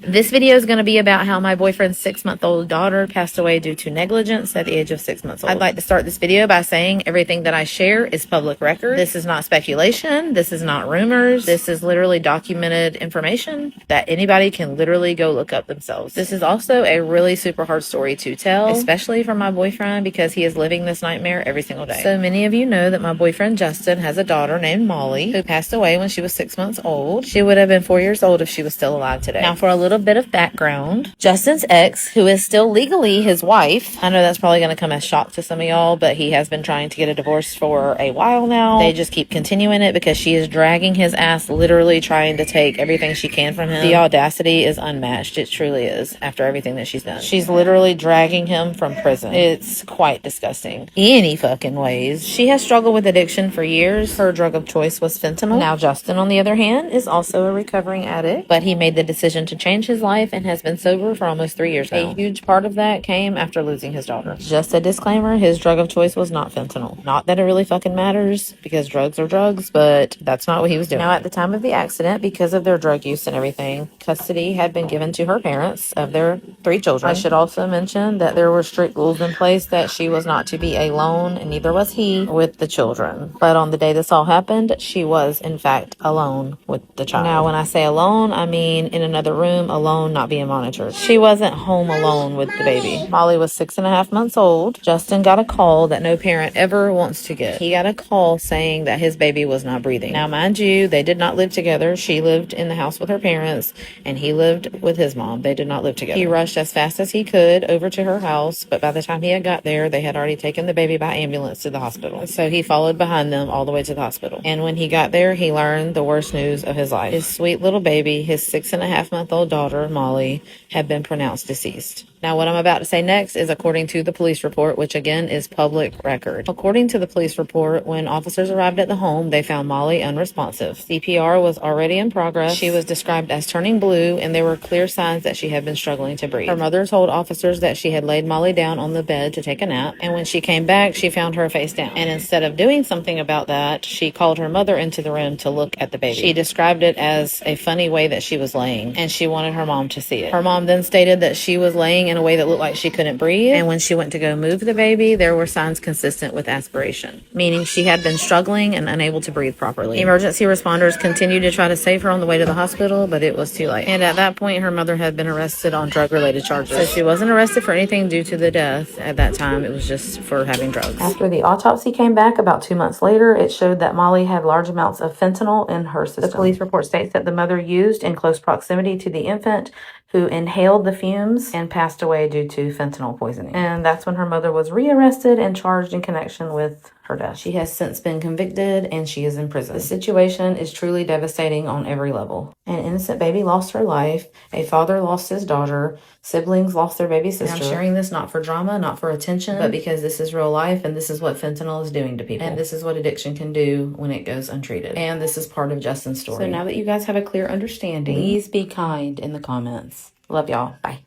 This video is going to be about how my boyfriend's 6-month-old daughter passed away due to negligence at the age of 6 months old. I'd like to start this video by saying everything that I share is public record. This is not speculation. This is not rumors. This is literally documented information that anybody can literally go look up themselves. This is also a really super hard story to tell, especially for my boyfriend, because he is living this nightmare every single day. So many of you know that my boyfriend Justin has a daughter named Molly who passed away when she was 6 months old. She would have been 4 years old if she was still alive today. Now, for a little bit of background, Justin's ex, who is still legally his wife, I know that's probably going to come as shock to some of y'all, but he has been trying to get a divorce for a while now. They just keep continuing it because she is dragging his ass, literally trying to take everything she can from him. The audacity is unmatched. It truly is, after everything that she's done. She's literally dragging him from prison. It's quite disgusting. Any fucking ways. She has struggled with addiction for years. Her drug of choice was fentanyl. Now, Justin, on the other hand, is also a recovering addict, but he made the decision to change his life and has been sober for almost 3 years now. A huge part of that came after losing his daughter. Just a disclaimer, his drug of choice was not fentanyl. Not that it really fucking matters, because drugs are drugs, but that's not what he was doing. Now, at the time of the accident, because of their drug use and everything, custody had been given to her parents of their 3 children. I should also mention that there were strict rules in place that she was not to be alone, and neither was he, with the children. But on the day this all happened, she was, in fact, alone with the child. Now, when I say alone, I mean in another room, alone, not being monitored. She wasn't home alone with the baby. Molly was 6.5 months old. Justin got a call that no parent ever wants to get. He got a call saying that his baby was not breathing. Now, mind you, they did not live together. She lived in the house with her parents, and he lived with his mom. They did not live together. He rushed as fast as he could over to her house, but by the time he had got there, they had already taken the baby by ambulance to the hospital. So he followed behind them all the way to the hospital. And when he got there, he learned the worst news of his life. His sweet little baby, his 6.5-month-old daughter, Molly, had been pronounced deceased. Now, what I'm about to say next is according to the police report, which again is public record. According to the police report, when officers arrived at the home, they found Molly unresponsive. CPR was already in progress. She was described as turning blue, and there were clear signs that she had been struggling to breathe. Her mother told officers that she had laid Molly down on the bed to take a nap, and when she came back, she found her face down. And instead of doing something about that, she called her mother into the room to look at the baby. She described it as a funny way that she was laying, and she wanted her mom to see it. Her mom then stated that she was laying in a way that looked like she couldn't breathe, and when she went to go move the baby, there were signs consistent with aspiration, meaning she had been struggling and unable to breathe properly. Emergency responders continued to try to save her on the way to the hospital, but it was too late. And at that point, her mother had been arrested on drug-related charges. So she wasn't arrested for anything due to the death at that time. It was just for having drugs. After the autopsy came back about 2 months later, it showed that Molly had large amounts of fentanyl in her system. The police report states that the mother used in close proximity to the infant, who inhaled the fumes and passed away due to fentanyl poisoning. And that's when her mother was rearrested and charged in connection with her death. She has since been convicted and she is in prison. The situation is truly devastating on every level. An innocent baby lost her life. A father lost his daughter. Siblings lost their baby sister. And I'm sharing this not for drama, not for attention, but because this is real life and this is what fentanyl is doing to people. And this is what addiction can do when it goes untreated. And this is part of Justin's story. So now that you guys have a clear understanding, please be kind in the comments. Love y'all. Bye.